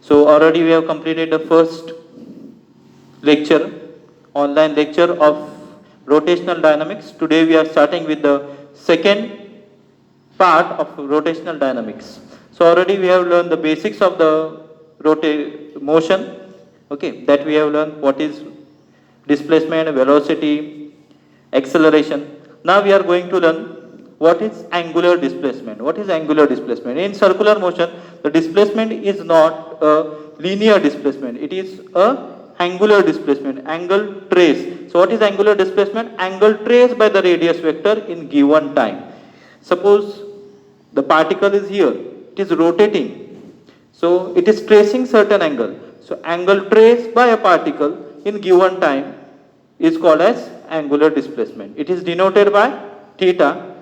So already we have completed the first lecture, online lecture of rotational dynamics. Today we are starting with the second part of rotational dynamics. So already we have learned the basics of the motion, okay, that we have learned what is displacement, velocity, acceleration. Now we are going to learn what is angular displacement. What is angular displacement? In circular motion, the displacement is not a linear displacement. It is a angular displacement, angle trace. So what is angular displacement? Angle trace by the radius vector in given time. Suppose the particle is here, it is rotating. So it is tracing certain angle. So angle traced by a particle in given time is called as angular displacement. It is denoted by theta.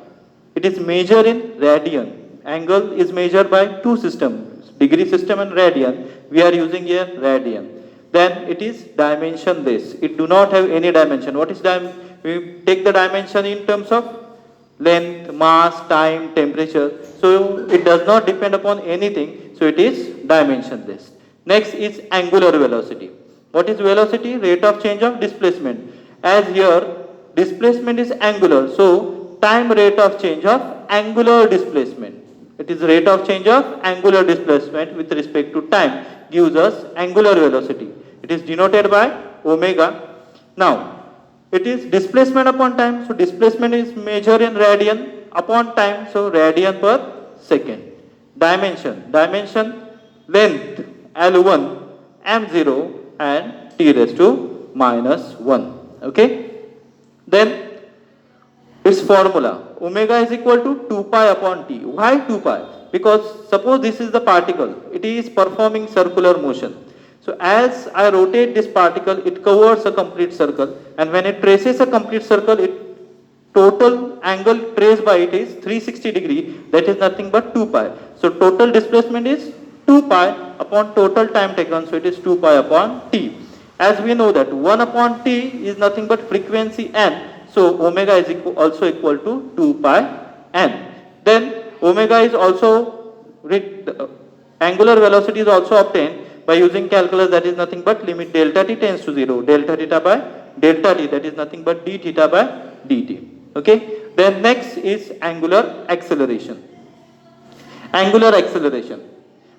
It is measured in radian. Angle is measured by two systems, degree system and radian. We are using here radian. Then it is dimensionless. It do not have any dimension. What is we take the dimension in terms of length, mass, time, temperature. So it does not depend upon anything. So it is dimensionless. Next is angular velocity. What is velocity? Rate of change of displacement. As here displacement is angular, so time rate of change of angular displacement. It is rate of change of angular displacement with respect to time gives us angular velocity. It is denoted by omega. Now it is displacement upon time, so displacement is measured in radian upon time, so radian per second. Dimension length L1, M0 and t raised to minus 1. Okay. Then its formula, omega is equal to 2 pi upon t. Why 2 pi? Because suppose this is the particle, it is performing circular motion. So as I rotate this particle, it covers a complete circle, and when it traces a complete circle, it total angle traced by it is 360 degree, that is nothing but 2 pi. So total displacement is 2 pi upon total time taken, so it is 2 pi upon t. As we know that 1 upon t is nothing but frequency n, so omega is also equal to 2 pi n. Then omega is also, angular velocity is also obtained by using calculus, that is nothing but limit delta t tends to 0, delta theta by delta t, that is nothing but d theta by dt. Okay. Then next is angular acceleration. Angular acceleration.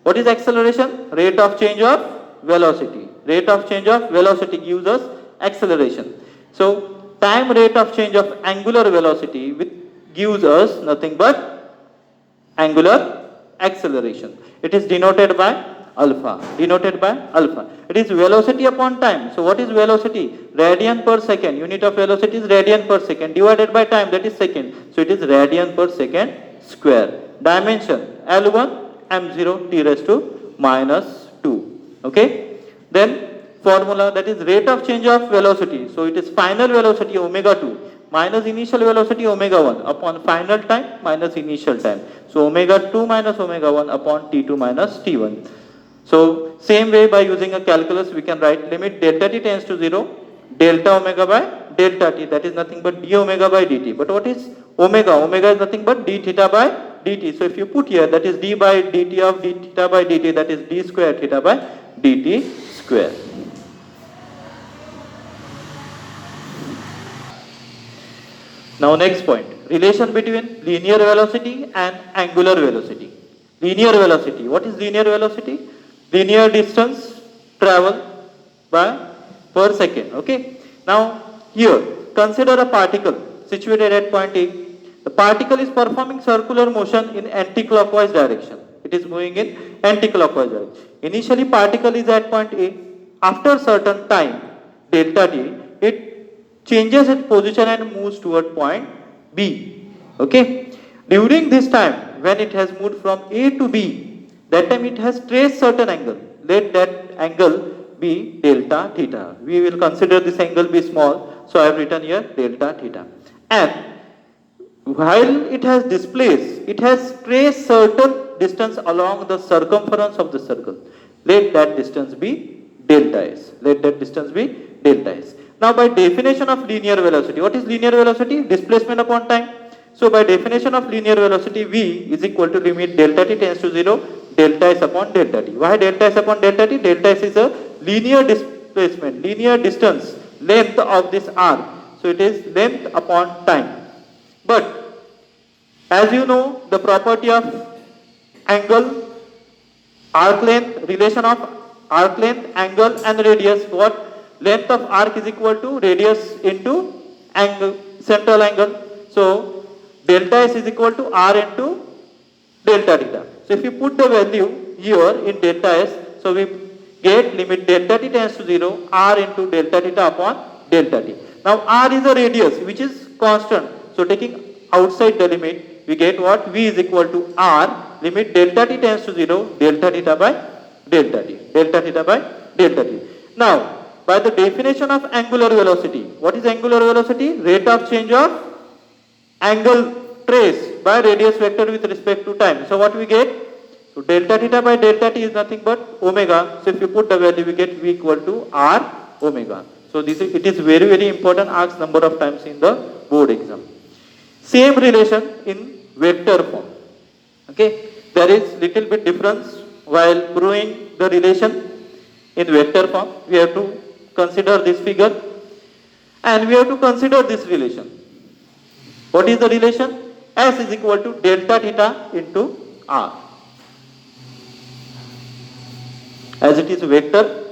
What is acceleration? Rate of change of velocity. Rate of change of velocity gives us acceleration. So time rate of change of angular velocity gives us nothing but angular acceleration. It is denoted by alpha. It is velocity upon time. So what is velocity? Radian per second. Unit of velocity is radian per second divided by time, that is second. So it is radian per second square. Dimension L1, M0, t raised to minus 2. Okay. Then formula, that is rate of change of velocity. So it is final velocity omega 2 minus initial velocity omega 1 upon final time minus initial time. So omega 2 minus omega 1 upon t2 minus t1. So same way, by using a calculus we can write limit delta t tends to 0, delta omega by delta t, that is nothing but d omega by dt. But what is omega? Omega is nothing but d theta by dt. So if you put here, that is d by dt of d theta by dt, that is d square theta by dt square. Now next point, relation between linear velocity and angular velocity. Linear velocity. What is linear velocity? Linear distance travel by per second. Okay. Now here consider a particle situated at point A. The particle is performing circular motion in anti-clockwise direction. It is moving in anti-clockwise direction. Initially particle is at point A. After certain time delta t, it changes its position and moves toward point B. Okay. During this time, when it has moved from A to B, that time it has traced certain angle. Let that angle be delta theta. We will consider this angle be small, so I have written here delta theta. And while it has displaced, it has traced certain distance along the circumference of the circle. Let that distance be delta s. Let that distance be delta s. Now by definition of linear velocity, what is linear velocity? Displacement upon time. So by definition of linear velocity, v is equal to limit delta t tends to 0, delta s upon delta t. Why delta s upon delta t? Delta s is a linear displacement, linear distance, length of this arc. So it is length upon time. But as you know, the property of angle, arc length, relation of arc length, angle and radius, what? Length of arc is equal to radius into angle, central angle. So delta s is equal to r into delta theta. So if you put the value here in delta s, so we get limit delta t tends to 0, r into delta theta upon delta t. Now r is a radius which is constant. So taking outside the limit, we get what? V is equal to r, limit delta t tends to 0, delta theta by delta t, delta theta by delta t. Now, by the definition of angular velocity, what is angular velocity? Rate of change of angle trace by radius vector with respect to time. So what we get? So delta theta by delta t is nothing but omega. So if you put the value, we get V equal to r omega. So this is, it is very, very important, asked number of times in the board exam. Same relation in vector form. Okay, there is little bit difference while proving the relation in vector form. We have to consider this figure and we have to consider this relation. What is the relation? S is equal to delta theta into r. As it is vector,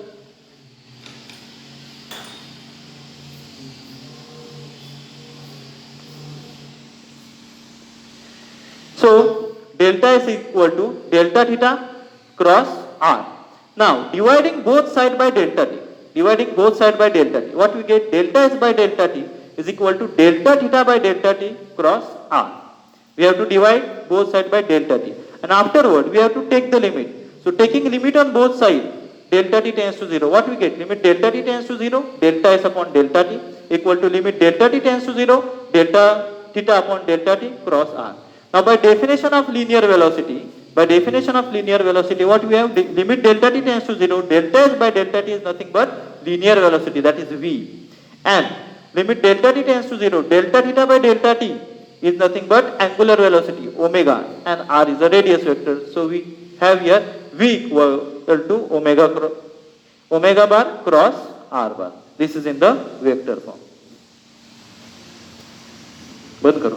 so delta s is equal to delta theta cross r. Now dividing both side by delta t, dividing both side by delta t, what we get? Delta s by delta t is equal to delta theta by delta t cross r. We have to divide both side by delta t, and afterward we have to take the limit. So taking limit on both sides, delta t tends to 0. What we get? Limit delta t tends to 0, delta s upon delta t equal to limit delta t tends to 0, delta theta upon delta t cross r. Now by definition of linear velocity, by definition of linear velocity, what we have? Limit delta t tends to 0, delta s by delta t is nothing but linear velocity, that is v. And limit delta t tends to 0, delta theta by delta t is nothing but angular velocity, omega, and r is a radius vector. So we have here v equal to omega bar cross r bar. This is in the vector form. बंद करो.